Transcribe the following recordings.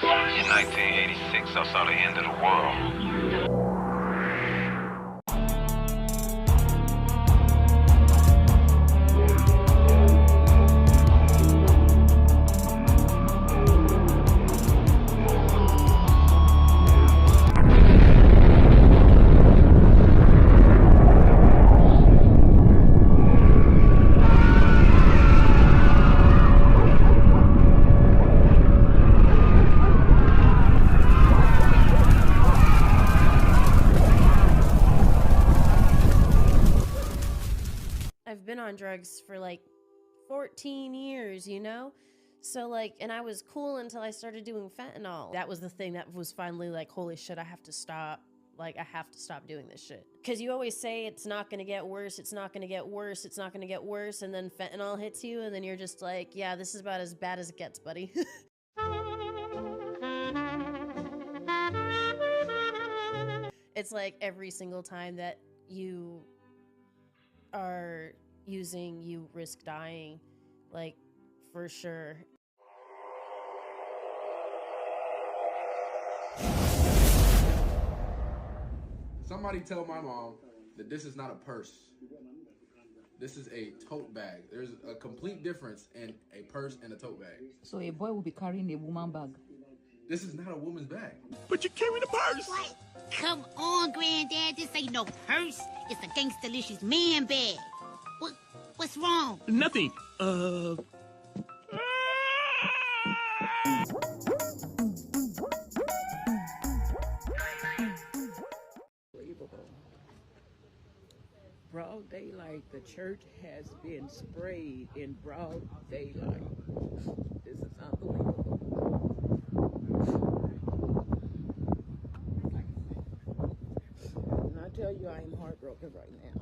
In 1986, I saw the end of the world. I've been on drugs for like 14 years, you know? So like, and I was cool until I started doing fentanyl. That was the thing that was finally like, holy shit, I have to stop. Like, I have to stop doing this shit. Because you always say it's not gonna get worse, it's not gonna get worse, it's not gonna get worse, and then fentanyl hits you, and then you're just like, yeah, this is about as bad as it gets, buddy. It's like every single time that you are using, you risk dying, like, for sure. Somebody tell my mom that this is not a purse. This is a tote bag. There's a complete difference in a purse and a tote bag. So a boy will be carrying a woman bag. This is not a woman's bag. But you carry the purse. What? Come on, Granddad. This ain't no purse. It's a Gangstalicious man bag. What's wrong? Nothing. Broad daylight, the church has been sprayed in broad daylight. This is unbelievable. And I tell you, I am heartbroken right now.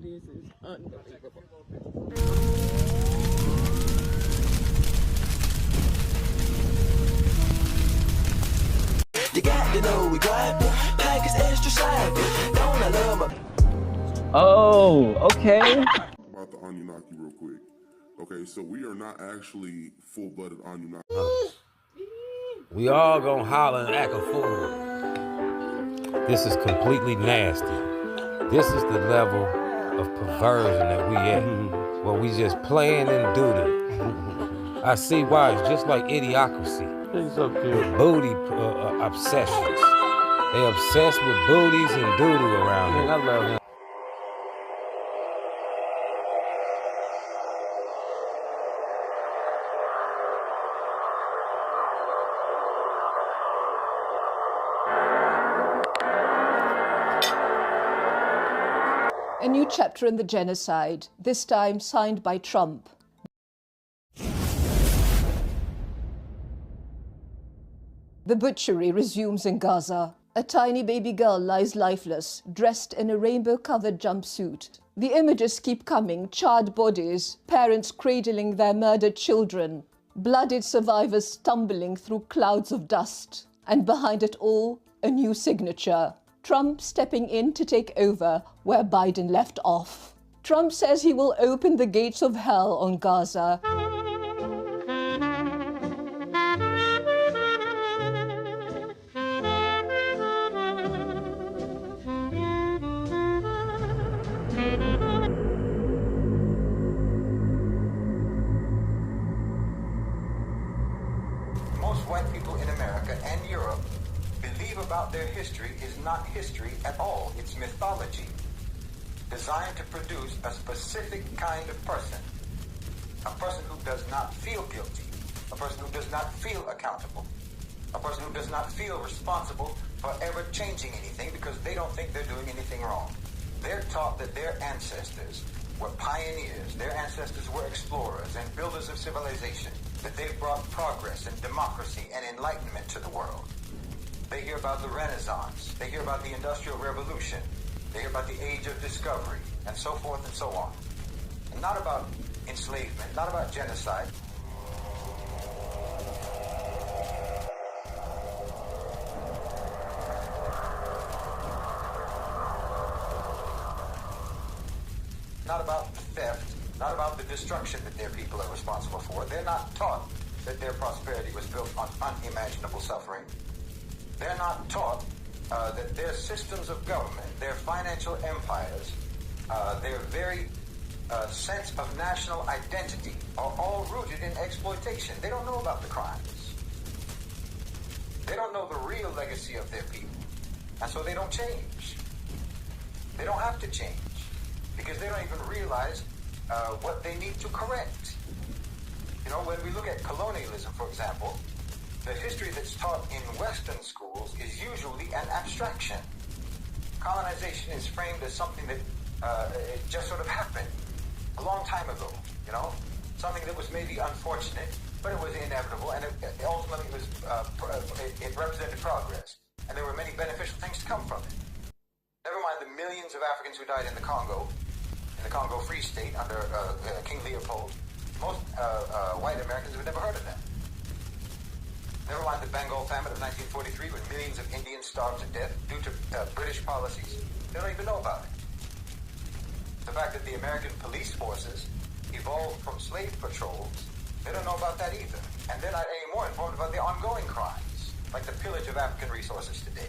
This is unbelievable. You got to know we drive like it's extra sloppy. Don't I love my... Oh, okay. About the Anunnaki real quick. Okay, so we are not actually full-blooded Anunnaki. We all gonna holler and act a fool. This is completely nasty. This is the level of perversion that we at, where we just playing and doodle. I see why. It's just like Idiocracy. He's so cute. Booty obsessions. They obsessed with booties and doodle around here. I love him. A new chapter in the genocide, this time signed by Trump. The butchery resumes in Gaza. A tiny baby girl lies lifeless, dressed in a rainbow-covered jumpsuit. The images keep coming, charred bodies, parents cradling their murdered children, blooded survivors stumbling through clouds of dust. And behind it all, a new signature. Trump stepping in to take over where Biden left off. Trump says he will open the gates of hell on Gaza. Most white people in America and Europe believe about their history is not history at all. It's mythology, designed to produce a specific kind of person. A person who does not feel guilty. A person who does not feel accountable. A person who does not feel responsible for ever changing anything because they don't think they're doing anything wrong. They're taught that their ancestors were pioneers. Their ancestors were explorers and builders of civilization. That they've brought progress and democracy and enlightenment to the world. They hear about the Renaissance. They hear about the Industrial Revolution. They hear about the Age of Discovery, and so forth and so on. And not about enslavement, not about genocide. Not about theft, not about the destruction that their people are responsible for. They're not taught that their prosperity was built on unimaginable suffering. They're not taught that their systems of government, their financial empires, their very sense of national identity are all rooted in exploitation. They don't know about the crimes. They don't know the real legacy of their people. And so they don't change. They don't have to change because they don't even realize what they need to correct. You know, when we look at colonialism, for example, the history that's taught in Western schools is usually an abstraction. Colonization is framed as something that it just sort of happened a long time ago, you know? Something that was maybe unfortunate, but it was inevitable, and it ultimately was, it represented progress. And there were many beneficial things to come from it. Never mind the millions of Africans who died in the Congo Free State under King Leopold. Most white Americans have never heard of them. Never mind the Bengal famine of 1943 when millions of Indians starved to death due to British policies. They don't even know about it. The fact that the American police forces evolved from slave patrols, they don't know about that either. And they're not any more informed about the ongoing crimes, like the pillage of African resources today,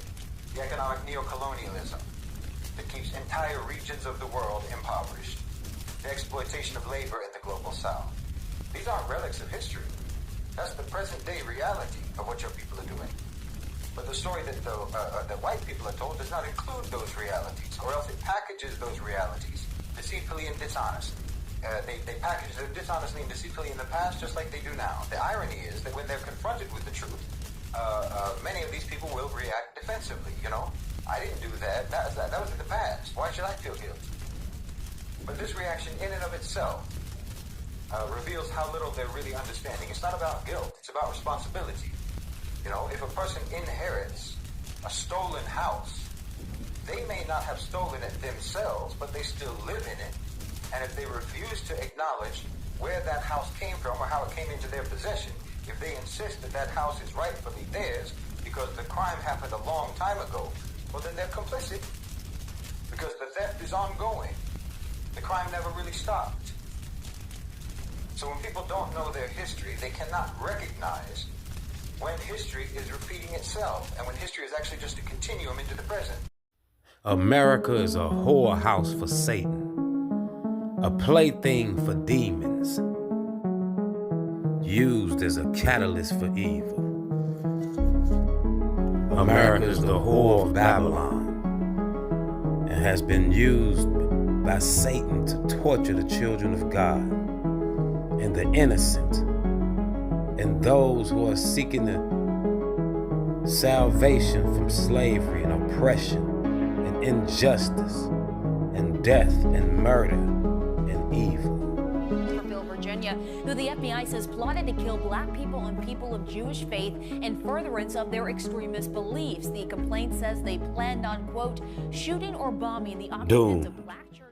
the economic neocolonialism that keeps entire regions of the world impoverished, the exploitation of labor in the global south. These aren't relics of history. That's the present-day reality of what your people are doing. But the story that the white people are told does not include those realities, or else it packages those realities deceitfully and dishonestly. They packaged them dishonestly and deceitfully in the past just like they do now. The irony is that when they're confronted with the truth, many of these people will react defensively, you know? I didn't do that. That was in the past. Why should I feel guilty? But this reaction in and of itself reveals how little they're really understanding. It's not about guilt. It's about responsibility. You know, if a person inherits a stolen house, they may not have stolen it themselves, but they still live in it. And if they refuse to acknowledge where that house came from or how it came into their possession, if they insist that that house is rightfully theirs because the crime happened a long time ago, well, then they're complicit because the theft is ongoing. The crime never really stopped. So when people don't know their history, they cannot recognize when history is repeating itself and when history is actually just a continuum into the present. America is a whorehouse for Satan, a plaything for demons, used as a catalyst for evil. America is the whore of Babylon and has been used by Satan to torture the children of God and the innocent and those who are seeking the salvation from slavery and oppression and injustice and death and murder and evil. Virginia, who the FBI says plotted to kill black people and people of Jewish faith in furtherance of their extremist beliefs. The complaint says they planned on, quote, shooting or bombing the occupants of black churches.